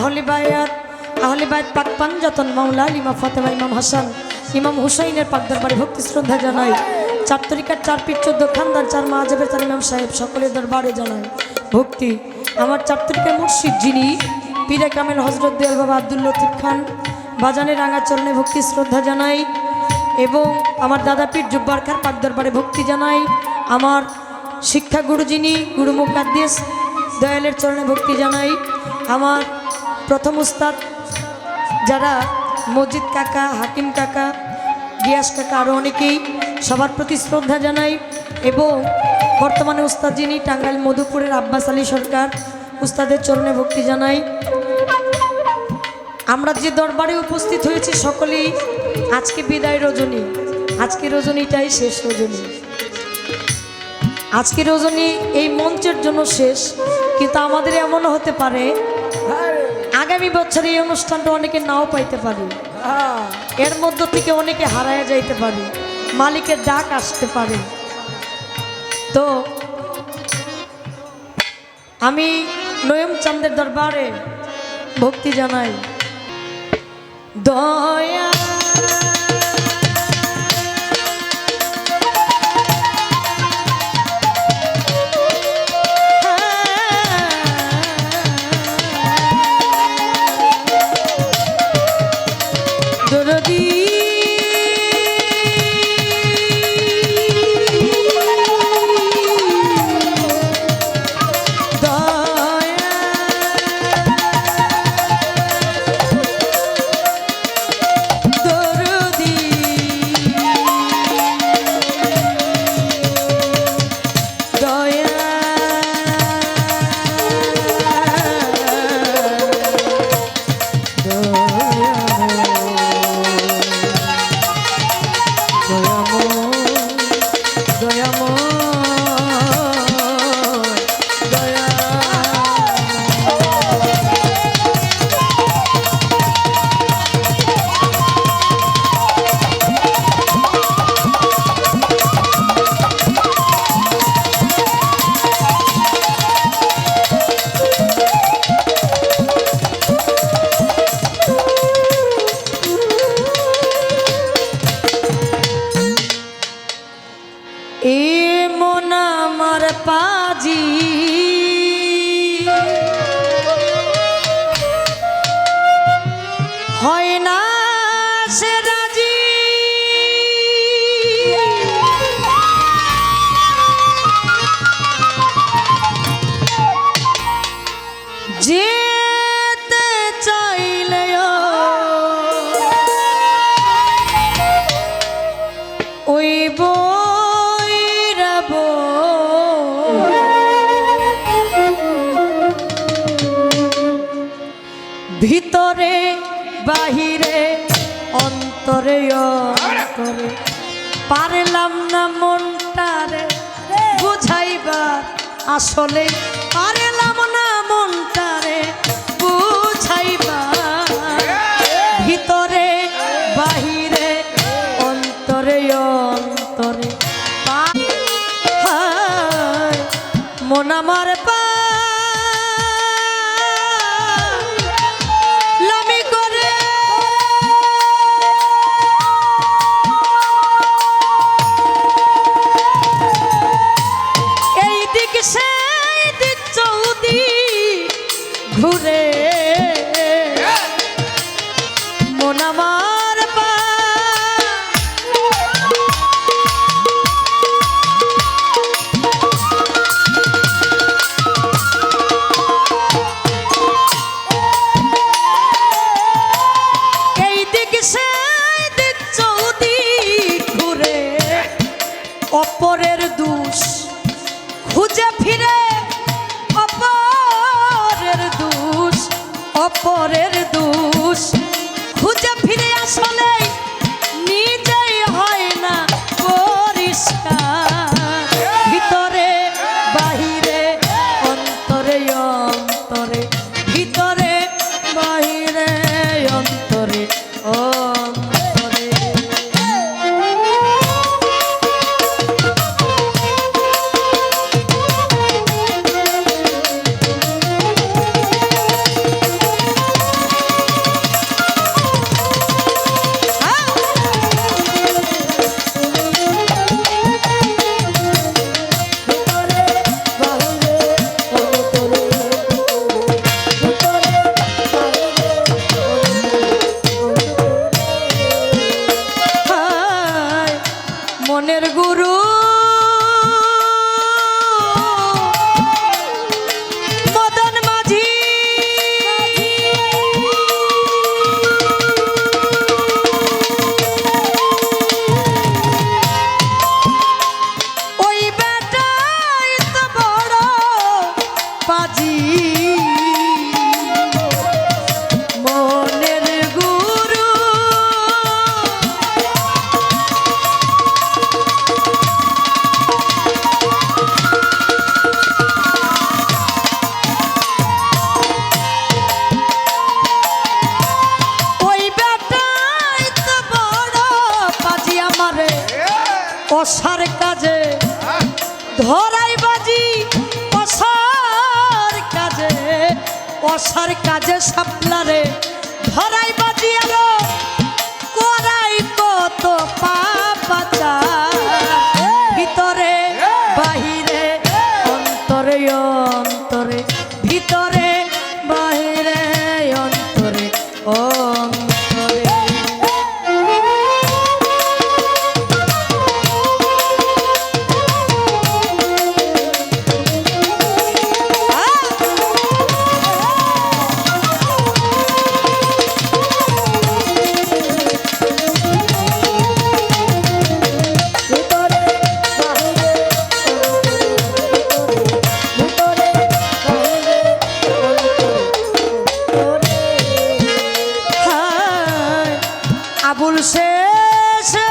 আহলে বায়াত পাক পাঞ্জাতন মাওলা ইমাম ফাতেমা ইমাম হাসান ইমাম হুসাইনের পাক দরবারে ভক্তি শ্রদ্ধা জানাই। 4 তরিকার 4 পীর 14 খানদান 4 মাযহাবের 4 ইমাম সাহেব সকলের দরবারে জানাই ভক্তি। আমার 4 তরিকার মুর্শিদ যিনি পীরে কামেল হযরত দেওয়াল বাবা আব্দুল লতিফ খান বাজানের রাঙা চরণে ভক্তি শ্রদ্ধা জানাই এবং আমার দাদা পীর জুব্বার খান পাক দরবারে ভক্তি জানাই। আমার শিক্ষা গুরু যিনি গুরু মুকাদ্দিস দয়ালের চরণে ভক্তি জানাই। আমার প্রথম উস্তাদ যারা মজিদ কাকা, হাকিম কাকা, গিয়াস কাকা আরও অনেকেই, সবার প্রতি শ্রদ্ধা জানাই এবং বর্তমানে উস্তাদ যিনি টাঙ্গাইল মধুপুরের আব্বাস আলী সরকার উস্তাদের চরণে ভক্তি জানাই। আমরা যে দরবারে উপস্থিত হয়েছি সকলেই আজকে বিদায় রজনী, আজকে রজনীটাই শেষ রজনী। আজকে রজনী এই মঞ্চের জন্য শেষ, কিন্তু আমাদের এমনও হতে পারে আগামী বছর এই অনুষ্ঠানটা অনেকে নাও পাইতে পারে, এর মধ্য থেকে অনেকে হারায় যাইতে পারে, মালিকের ডাক আসতে পারে। তো আমি নয়ম চাঁদের দরবারে ভক্তি জানাই। দয়া পাজি হয় না সে রাজি, যেতে চাইলে ওই ভিতরে বাহিরে অন্তরে অন্তরে পারলাম না মনটারে বুঝাইবার, আসলে পারলাম না মনটারে বুঝাইবার। ভিতরে বাহিরে অন্তরে অন্তরে মন আমার ঘুরে মন আমার এই দিক সেই দিক চৌদিক ঘুরে অপরের দোষ খুঁজে ফিরে, অপরের দোষ খুঁজে ফিরে আসলে নিজেই হয় না পরিষ্কার। ভিতরে বাহিরে অন্তরে অন্তরে, ভিতরে বাহিরে অন্তরে অন্তরে। অসার কাজে ধরাই বাজি, অসার কাজে, অসার কাজে সাপলারে ধরাই বাজি আলো করাই কত পাপাচা ভিতরে বাহিরে অন্তরে অন্তরে ভিতরে বাহিরে অন্তরে অন্তরে। আবুল শেষে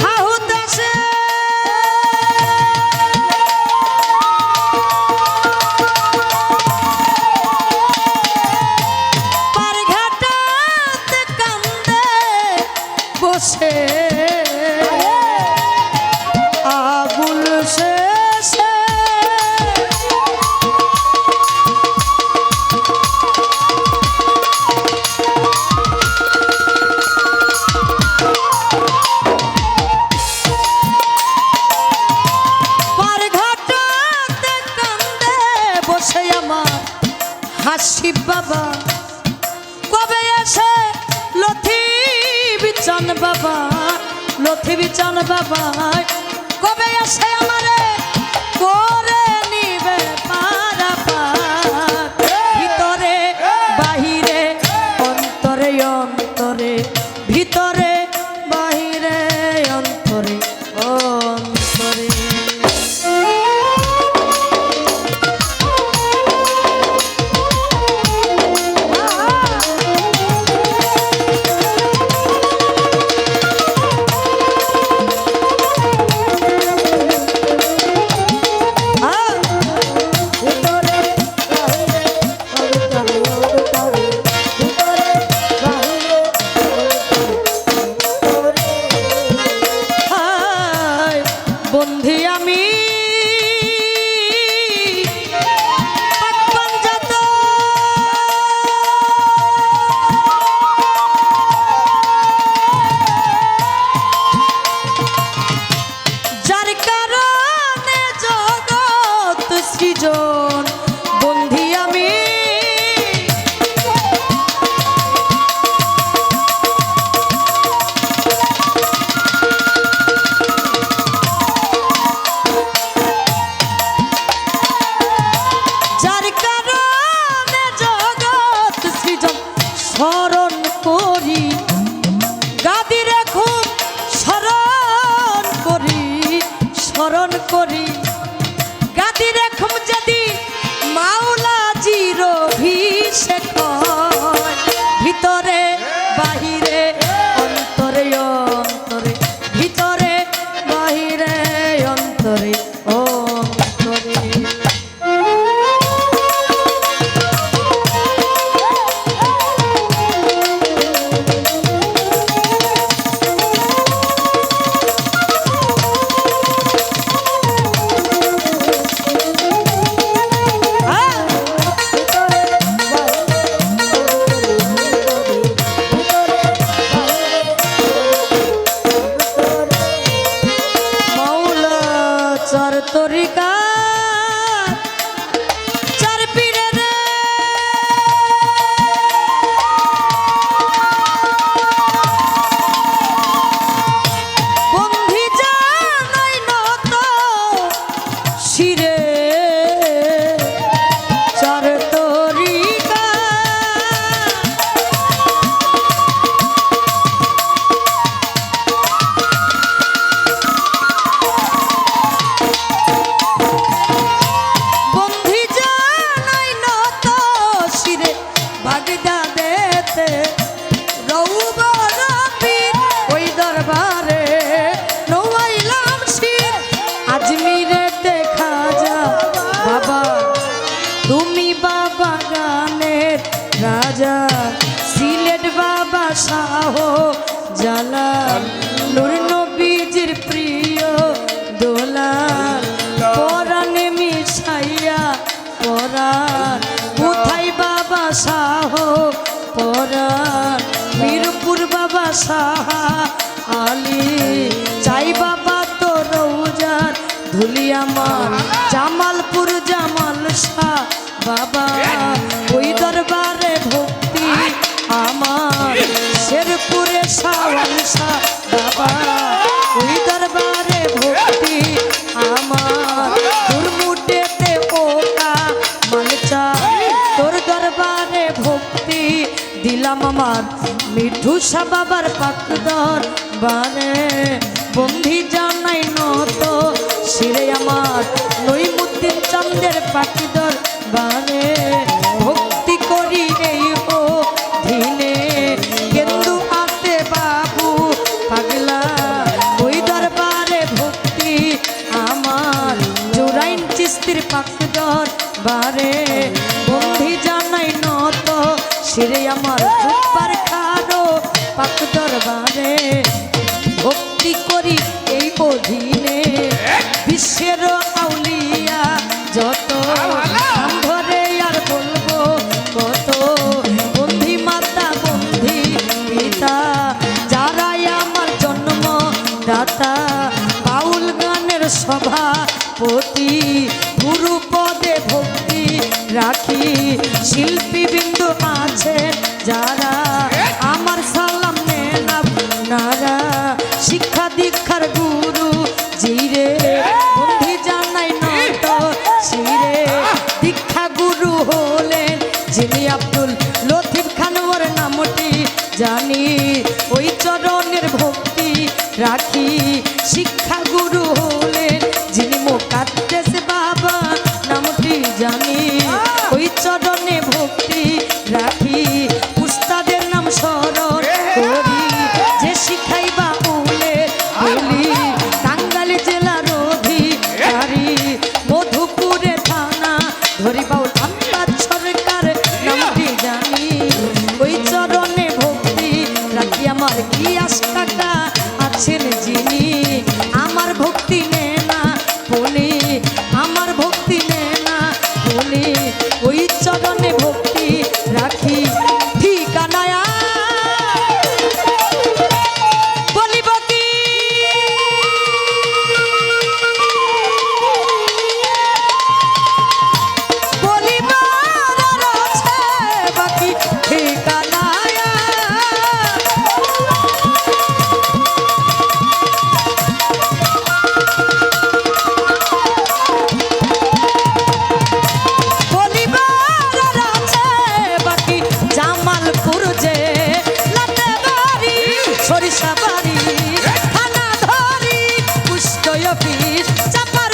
হাহুদাসে পারঘাটাতে কান্দে বসে আবুল শেষে হাসিব বাবা কবে আসে লথি বিচান বাবা, লথি বিচান বাবা কবে আসে আমারে করে নিবে পারাপার ভিতরে বাহিরে অন্তরে অন্তরে ভিতরে বাহিরে অন্তরে অন্তরে। বন্ধি আমি যার কারণে জগৎ সৃজন বন্ধি আমি স্মরণ করি গাদি রাখুন স্মরণ করি স্মরণ করি গাদি রাখুন যদি মাওলা জির অভিষেক ভিতরে বাহিরে অন্তরে অন্তরে ভিতরে বাহিরে অন্তরে অন্তরে। তরিকা চার পীরে রে বন্ধি জানাই নত শিরে চার তরিকা রাজা সিলেট বাবা শাহ জালাল নূর নবীজির প্রিয় দোলাল পরাণে মিশাইয়া পরাণ কোথায় বাবা শাহ পরাণ মিরপুর বাবা শাহ আলী চাই বাবা তো রৌজার ধুলি আমার জামালপুর জামাল শাহ বাবা ওই দরবারে ভক্তি আমার শেরপুরে শাওয়াল শাহ বাবা ওই দরবারে ভক্তি আমার দুর্মুটেতে পোকা মালচা তোর দরবারে ভক্তি দিলাম আমার মিঠু শাহ বাবার পাকদর বারে বন্ধি জানাই নত শিরে আমার নইমুদ্দিন চন্দ্রের পাকদর বারে ভক্তি করি এই ও দিনে কেন্দু আতে বাবু পাগলা ওই দরবারে ভক্তি আমার জোরাইন চিস্তির পাকদর বারে বন্ধি জানাই নত শিরে আমার জুব্বার খানো পাকদর বারে ভক্তি করি এই অধীনে বিশ্বের আউলিয়া যত ধরে আর বলবো কত বন্ধি মাতা বন্ধি পিতা যারাই আমার জন্ম দাতা বাউল গানের সভাপতি গুরু পদে ভক্তি রাখি শিল্পী বিন্দু আছেন যারা আমার সালাম নেন আপনারা শিক্ষা দীক্ষার গুরু জিরে বন্ধি জানাই নত শিরে দীক্ষা গুরু হলেন যিনি আব্দুল লতিফ খান ওর নামটি জানি ওই চরণের ভক্তি রাখি শিক্ষা গুরু হলেন যিনি মুকাদ্দেস বাবা নামটি জানি ওই চরণে ভক্তি রাখি উস্তাদের নাম স্মরণ করি যে শিখাই বাউলে বলি টাঙ্গাইল জেলার অধিকারী মধুপুরে থানা ধরি বাউল আম্বাদ সরকার নামটি জানি ওই চরণে ভক্তি রাখি আমার কি আশকাটা আছেন যিনি আমার ভক্তি নে না বলি আমার ভক্তি নে না বলি ওই চরণে ভক্তি রাখি ঠিকানায় বলিব কি বলিব আছে বাকি ঠিকানায় জামালপুর যে লাতে বাড়ি সরিষা বাড়ি থানা ধরি পুষ্ট অফিস চাপা